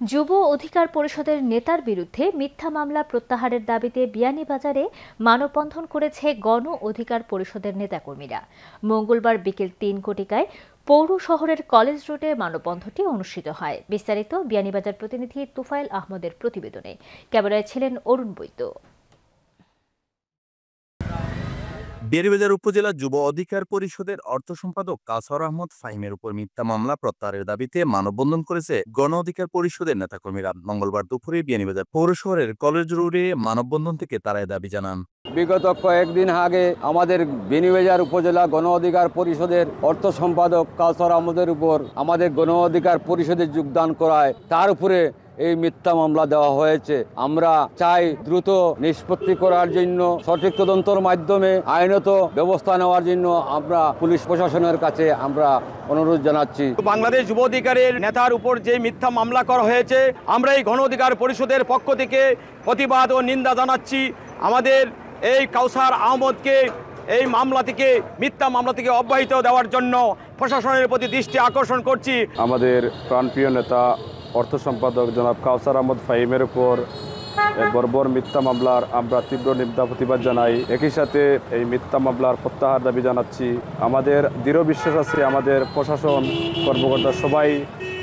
যুব অধিকার পরিষদের নেতার বিরুদ্ধে মিথ্যা মামলা প্রত্যাহারের দাবিতে বিয়ানীবাজারে মানববন্ধন করেছে গণ অধিকার পরিষদের নেতাকর্মীরা। মঙ্গলবার বিকেল ৩ কোটিকায় পৌর শহরের কলেজ রোডে মানববন্ধনটি অনুষ্ঠিত হয়। বিস্তারিত বিয়ানীবাজার প্রতিনিধি তুফাইল আহমদের প্রতিবেদনে। ক্যামেরায় ছিলেন অরুণ বৈদ্য। বিয়ানীবাজার উপজেলা যুব অধিকার পরিষদের অর্থ সম্পাদক কাউসার আহমদ ফাহিমের উপর মিথ্যা মামলা প্রত্যাহারের দাবিতে মানববন্ধন করেছে গণ অধিকার পরিষদের নেতাকর্মীরা। মঙ্গলবার দুপুরে বিয়ানীবাজার পৌর শহরের কলেজ রোডে মানববন্ধন থেকে তারা দাবি জানান। বিগত কয়েকদিন আগে আমাদের বিয়ানীবাজার উপজেলা গণ অধিকার পরিষদের অর্থ সম্পাদক কাউসার আহমদের উপর আমাদের গণ অধিকার পরিষদে যোগদান করায় তার উপরে এই মিথ্যা মামলা দেওয়া হয়েছে। আমরা চাই দ্রুত নিষ্পত্তি করার জন্য, সঠিক তদন্তের মাধ্যমে আইনত ব্যবস্থা নেওয়ার জন্য আমরা পুলিশ প্রশাসনের কাছে আমরা অনুরোধ জানাচ্ছি। বাংলাদেশ যুব অধিকারের নেতার উপর যে মিথ্যা মামলা করা হয়েছে, আমরা এই গণ অধিকার পরিষদের পক্ষ থেকে প্রতিবাদ ও নিন্দা জানাচ্ছি। আমাদের এই কাউসার আহমদকে এই মামলা থেকে, মিথ্যা মামলা থেকে অব্যাহতি দেওয়ার জন্য প্রশাসনের প্রতি দৃষ্টি আকর্ষণ করছি। আমাদের প্রাণপ্রিয় নেতা অর্থ সম্পাদক জনাব কাউসার আহমদ ফাহিমের উপর বর্বর মিথ্যা মামলার আমরা তীব্র নিন্দা প্রতিবাদ জানাই। একই সাথে এই মিথ্যা মামলার প্রত্যাহার দাবি জানাচ্ছি। আমাদের দৃঢ় বিশ্বাস আছে আমাদের প্রশাসন কর্মকর্তা সবাই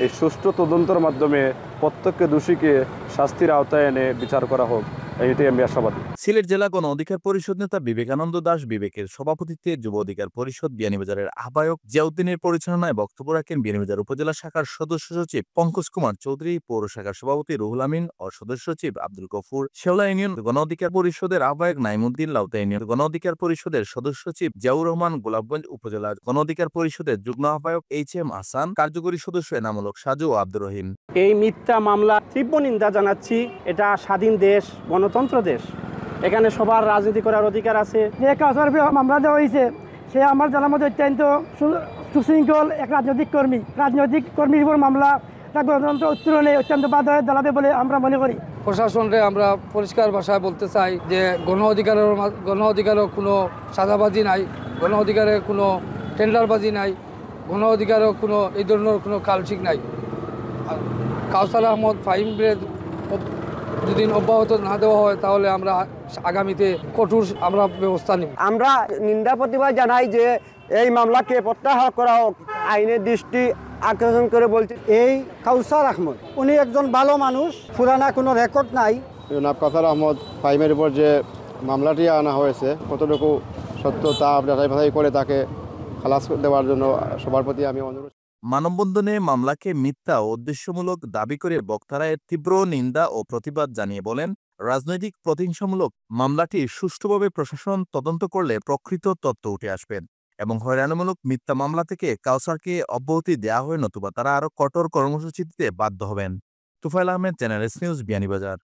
এই সুষ্ঠু তদন্তের মাধ্যমে প্রত্যেক দোষীকে শাস্তির আওতায় এনে বিচার করা হোক, এটাই আমি আশাবাদী। সিলেট জেলা গণ অধিকার পরিষদ নেতা বিবেকানন্দ দাস বিবেকের সভাপতিত্বে যুব অধিকার পরিষদ বিয়ানীবাজারের আহ্বায়ক জিয়াউদ্দিনের পরিচালনায় বক্তব্য রাখেন বিয়ানীবাজার উপজেলা শাখার সদস্য সচিব পঙ্কজ কুমার চৌধুরী, পৌর শাখার সভাপতি রুহুল আমিন ও সদস্য সচিব আব্দুল গফুর, শেওলা ইউনিয়ন গণ অধিকার পরিষদের আহ্বায়ক নাইমুদ্দিন, লাউতা ইউনিয়ন গণ অধিকার পরিষদের সদস্য সচিব জিয়াউর রহমান, গোলাপগঞ্জ উপজেলা গণ অধিকার পরিষদের যুগ্ম আহ্বায়ক HM হাসান, কার্যকরী সদস্য এনামূলক সাজু ও আব্দুর রহিম। এই মিথ্যা মামলা তীব্র নিন্দা জানাচ্ছি। এটা স্বাধীন দেশ, গণতন্ত্র দেশ, এখানে সবার রাজনীতি করার অধিকার আছে। যে কাউসার মামলা দেওয়া হয়েছে সে আমার জানার মধ্যে অত্যন্ত সুশৃঙ্খল এক রাজনৈতিক কর্মীর উপর মামলা, তা গণতন্ত্র উত্তরণে অত্যন্ত বাধা দাঁড়াবে বলে আমরা মনে করি। প্রশাসনকে আমরা পরিষ্কার ভাষায় বলতে চাই যে গণ অধিকারের কোনো সাদাবাজি নাই, গণ অধিকারের কোনো টেন্ডারবাজি নাই, গণ অধিকারের কোনো এই ধরনের কোনো কালচিক নাই। কাউসার আহমদ ফাহিমের যদি অব্যাহত না দেওয়া হয় তাহলে আমরা আগামীতে কঠোর ব্যবস্থা নিব। আমরা নিন্দা প্রতিবাদ জানাই যে এই মামলাকে প্রত্যাহার করা হোক, আইনের দৃষ্টি আকর্ষণ করে বলছি। এই কাউসার আহমদ উনি একজন ভালো মানুষ, পুরানা কোনো রেকর্ড নাই। জনাব কাউসার আহমদ ফাহিমের উপর যে মামলাটি আনা হয়েছে কতটুকু সত্য তা যাচাই করে তাকে খালাস দেওয়ার জন্য সবার প্রতি আমি অনুরোধ। মানববন্ধনে মামলাকে মিথ্যা ও উদ্দেশ্যমূলক দাবি করে বক্তারা এর তীব্র নিন্দা ও প্রতিবাদ জানিয়ে বলেন, রাজনৈতিক প্রতিহিংসামূলক মামলাটি সুষ্ঠুভাবে প্রশাসন তদন্ত করলে প্রকৃত তথ্য উঠে আসবেন এবং হয়রানিমূলক মিথ্যা মামলা থেকে কাউসারকে অব্যাহতি দেওয়া হয়, নতুবা তারা আরও কঠোর কর্মসূচি দিতে বাধ্য হবেন। Tufail Ahmed, channel S news, Beanibazar.